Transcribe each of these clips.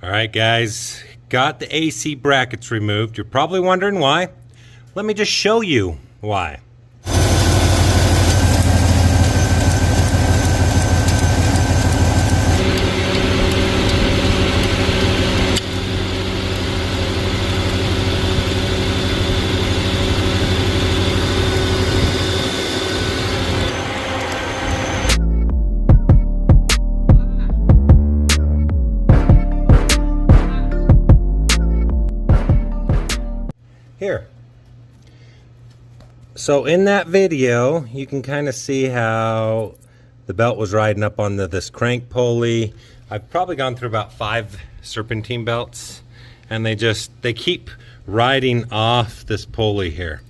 Alright guys, got the AC brackets removed. You're probably wondering why. Let me just show you why. Here. So in that video, you can kind of see how the belt was riding up on this crank pulley. I've probably gone through about 5 serpentine belts, and they keep riding off this pulley here.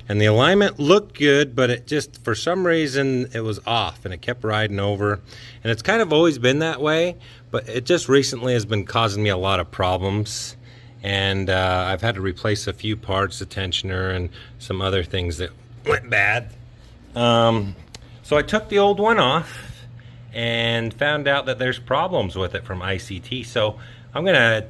And the alignment looked good, but it just, for some reason, it was off and it kept riding over. And it's kind of always been that way, but it just recently has been causing me a lot of problems. And I've had to replace a few parts, the tensioner and some other things that went bad. So I took the old one off and found out that there's problems with it from ICT. So I'm gonna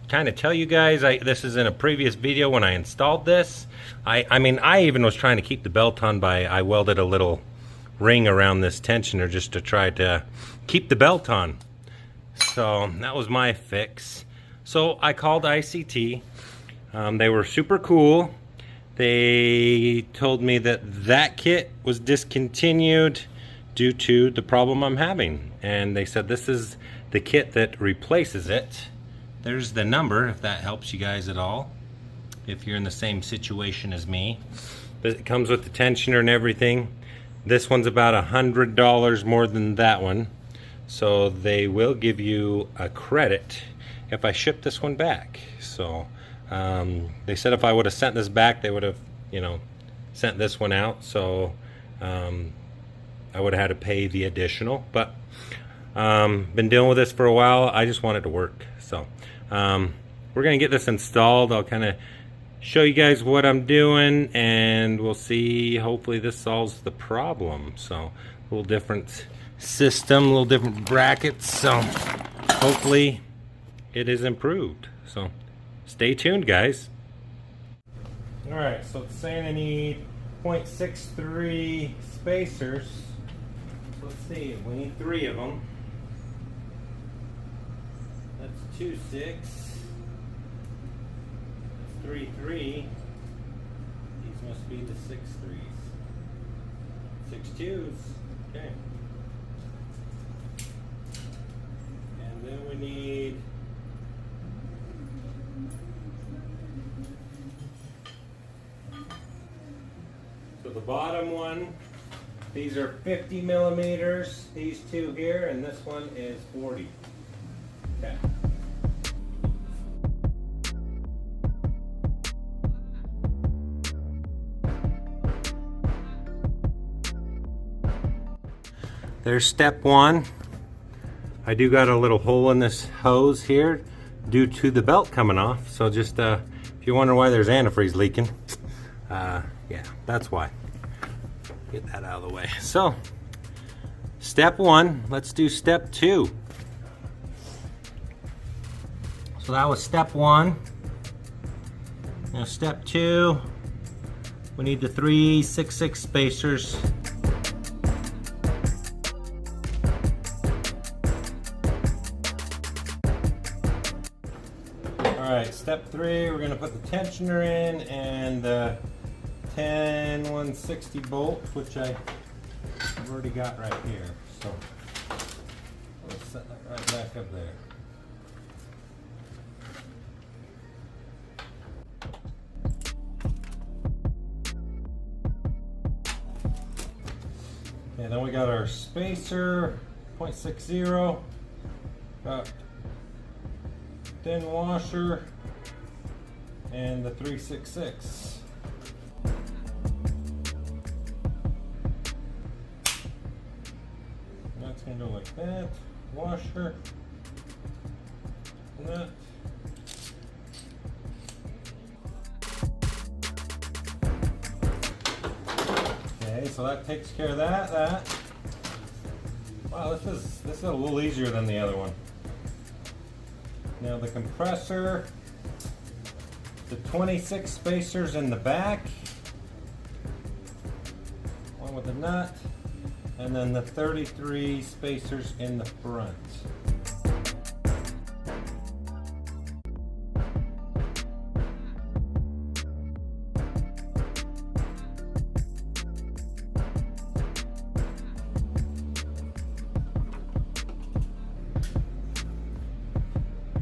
kind of tell you guys, this is in a previous video when I installed this. I mean, I even was trying to keep the belt on by, I welded a little ring around this tensioner just to try to keep the belt on. So that was my fix. So I called ICT. They were super cool. They told me that kit was discontinued due to the problem I'm having. And they said this is the kit that replaces it. There's the number if that helps you guys at all, if you're in the same situation as me. But it comes with the tensioner and everything. This one's about $100 more than that one. So they will give you a credit if I ship this one back. So they said if I would have sent this back, they would have, sent this one out. So I would have had to pay the additional. But been dealing with this for a while. I just want it to work. So we're gonna get this installed. I'll kind of show you guys what I'm doing, and we'll see. Hopefully this solves the problem. So a little different system, a little different brackets. So hopefully it is improved. So stay tuned, guys. All right, so it's saying I need 0.63 spacers. So let's see, we need 3 of them. That's 2 6. That's 3 3. These must be the 6 3s. 6 2s. Okay. And then we need the bottom one, these are 50 millimeters, these 2 here, and this one is 40. Okay. There's step 1. I do got a little hole in this hose here due to the belt coming off. So just if you wonder why there's antifreeze leaking, yeah, that's why. Get that out of the way. So step 1, let's do step 2. So that was step 1. Now step 2, we need the 3 6 6 spacers. Alright, step 3, we're going to put the tensioner in and the 10 160 bolt, which I've already got right here. So let's set that right back up there. Okay, then we got our spacer, 0.60, got thin washer, and the 366. That's going to go like that, washer, and that. Okay, so that takes care of that. Wow, this is a little easier than the other one. Now the compressor, the 26 spacers in the back, one with the nut, and then the 33 spacers in the front.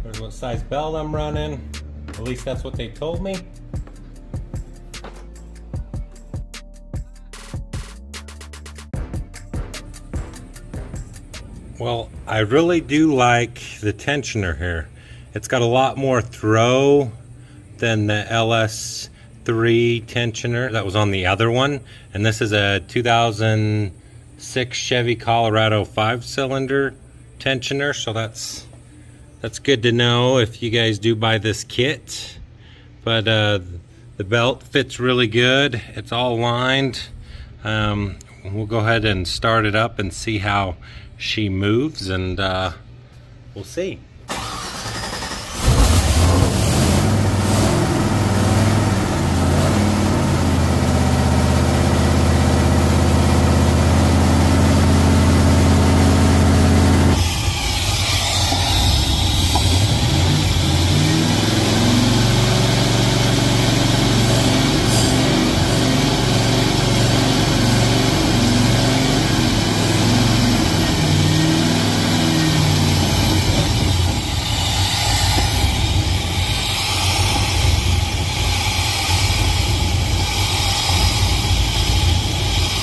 There's what size belt I'm running. At least that's what they told me. Well, I really do like the tensioner here. It's got a lot more throw than the LS3 tensioner that was on the other one. And this is a 2006 Chevy Colorado 5-cylinder tensioner, so that's good to know if you guys do buy this kit. But the belt fits really good. It's all lined. We'll go ahead and start it up and see how she moves, and we'll see.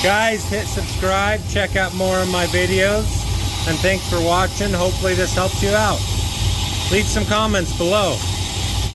Guys, hit subscribe, check out more of my videos, and thanks for watching. Hopefully this helps you out. Leave some comments below.